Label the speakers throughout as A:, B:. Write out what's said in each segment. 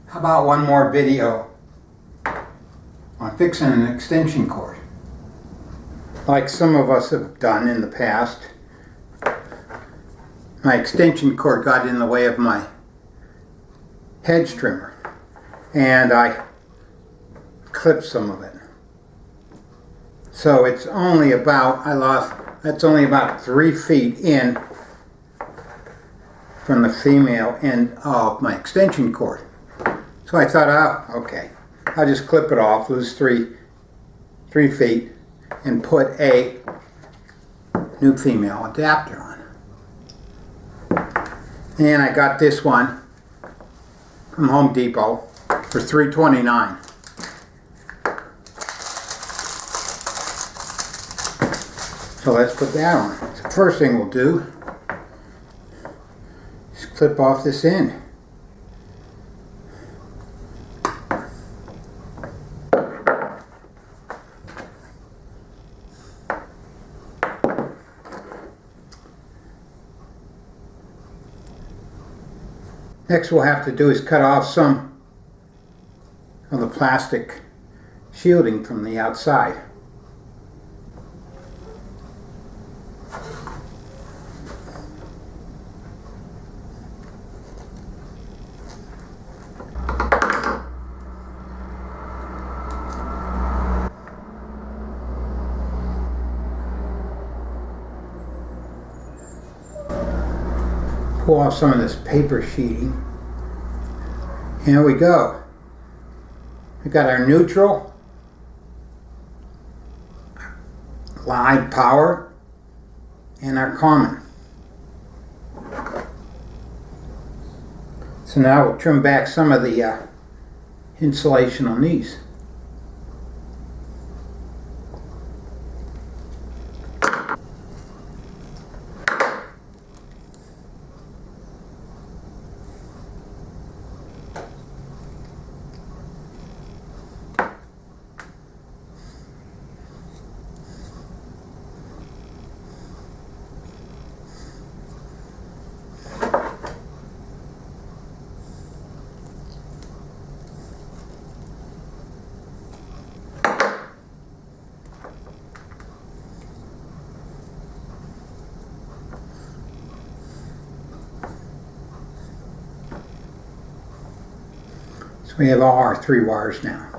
A: How about one more video on fixing an extension cord? Like some of us have done in the past, my extension cord got in the way of my hedge trimmer and I clipped some of it. So it's only about, that's only about 3 feet in from the female end of my extension cord. So I thought, oh, okay, I'll just clip it off, lose 3 feet, and put a new female adapter on. And I got this one from Home Depot for $3.29. So let's put that on. So the first thing we'll do is clip off this end. Next we'll have to do is cut off some of the plastic shielding from the outside. Pull off some of this paper sheeting. Here we go. We got our neutral, live power, and our common. So now we'll trim back some of the insulation on these. We have all our 3 wires now.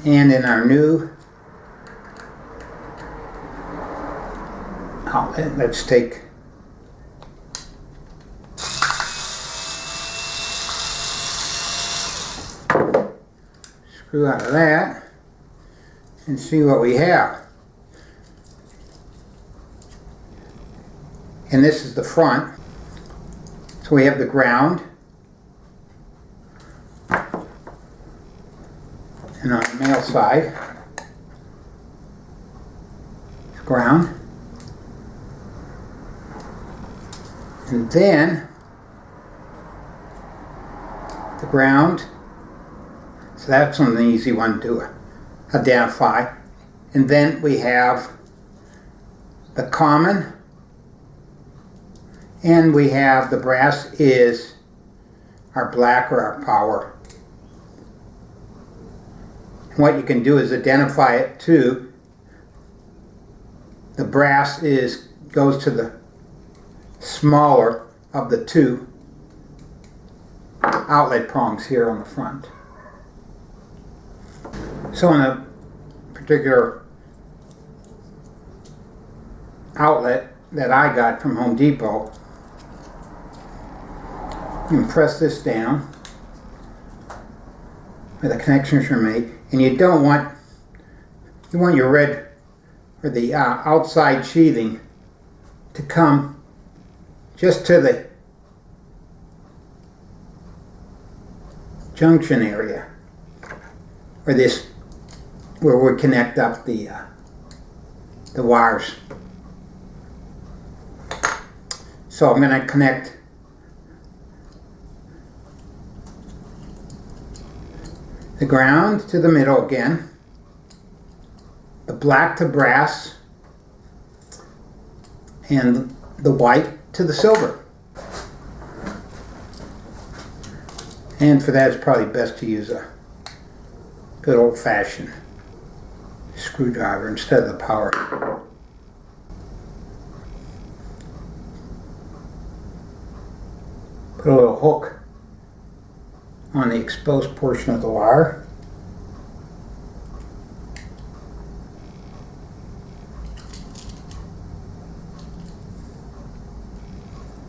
A: And in our new outlet, let's take screw out of that and see what we have. And this is the front. So we have the ground. And on the male side, ground. And then the ground. So that's an easy one to identify. And then we have the common. And we have the brass is our black or our power. And what you can do is identify it to the brass goes to the smaller of the 2 outlet prongs here on the front. So in a particular outlet that I got from Home Depot, you can press this down where the connections are made, and you want your red or the outside sheathing to come just to the junction area, or where we connect up the wires. So I'm going to connect the ground to the middle again, the black to brass, and the white to the silver. And for that, it's probably best to use a good old-fashioned screwdriver instead of the power. Put a little hook on the exposed portion of the wire.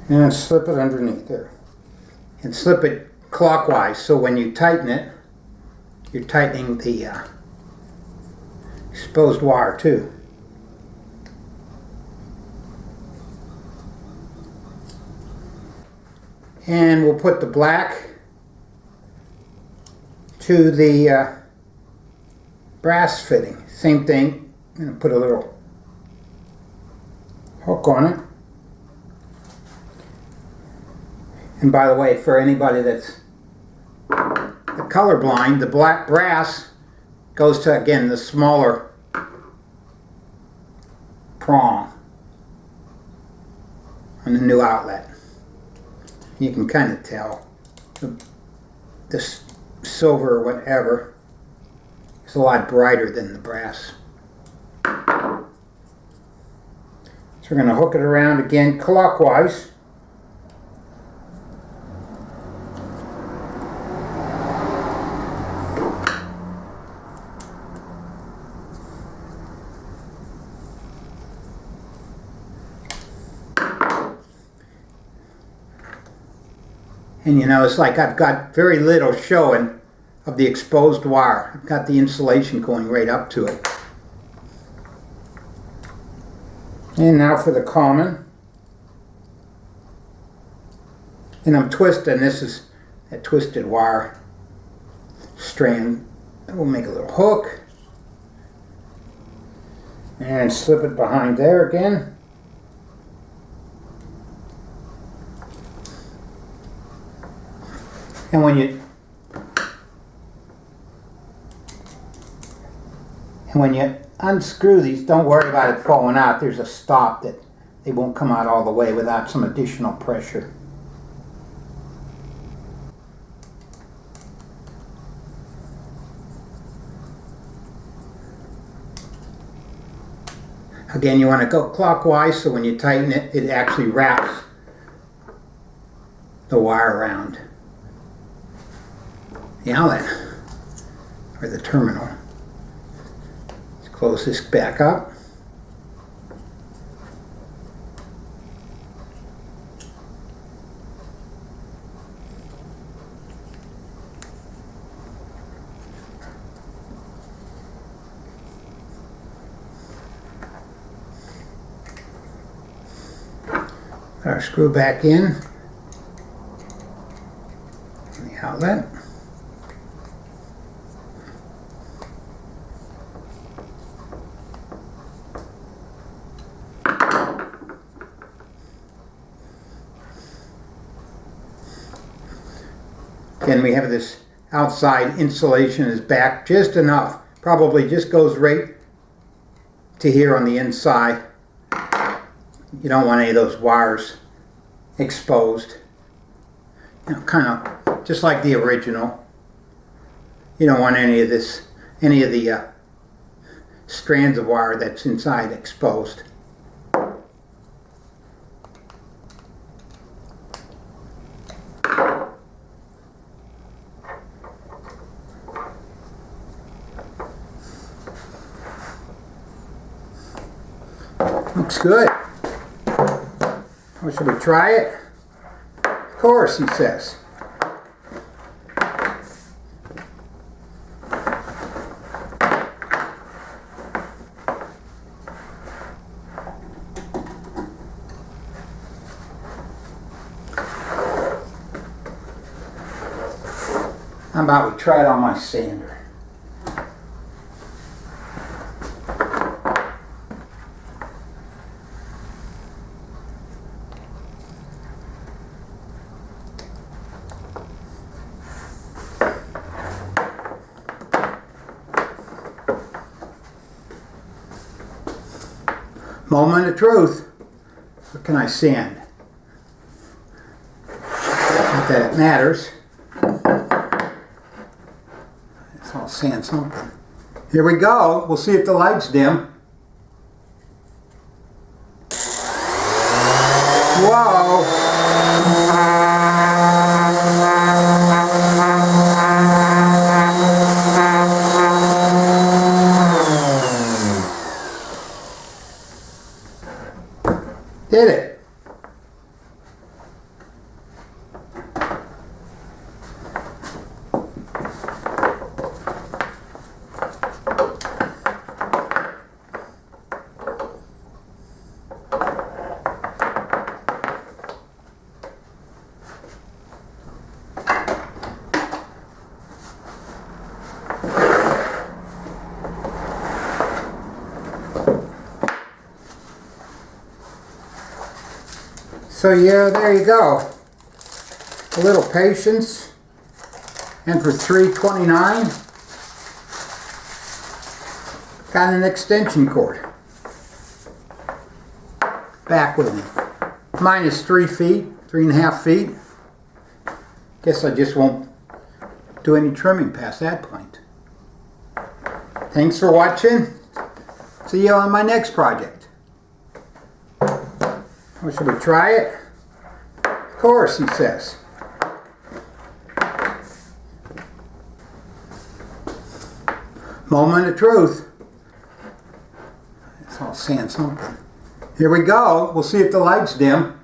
A: And slip it underneath there. And slip it clockwise, so when you tighten it, you're tightening the exposed wire too. And we'll put the black to the brass fitting. Same thing. I'm going to put a little hook on it. And by the way, for anybody that's colorblind, the black brass goes to, again, the smaller prong on the new outlet. You can kind of tell this silver or whatever is a lot brighter than the brass. So we're going to hook it around again clockwise. And you know, it's like I've got very little showing of the exposed wire. I've got the insulation going right up to it. And now for the common. And I'm twisting. This is a twisted wire strand. We'll make a little hook. And slip it behind there again. And when you unscrew these, don't worry about it falling out. There's a stop that they won't come out all the way without some additional pressure. Again, you want to go clockwise so when you tighten it, it actually wraps the wire around the outlet or the terminal. Let's close this back up. Put our screw back in the outlet. Again, we have this outside insulation is back just enough. Probably just goes right to here on the inside. You don't want any of those wires exposed. You know, kind of just like the original. You don't want any of this, any of the strands of wire that's inside exposed. Looks good. Well, should we try it? Of course, he says. How about we try it on my sander? Moment of truth. What can I sand? Not that it matters. I'll sand something. Here we go. We'll see if the light's dim. Whoa! Did it? So yeah, there you go. A little patience, and for $3.29, got an extension cord. Back with me. Mine is 3 feet, 3.5 feet. Guess I just won't do any trimming past that point. Thanks for watching. See you on my next project. Well, should we try it? Of course, he says. Moment of truth. I'll sand something. Here we go. We'll see if the light's dim.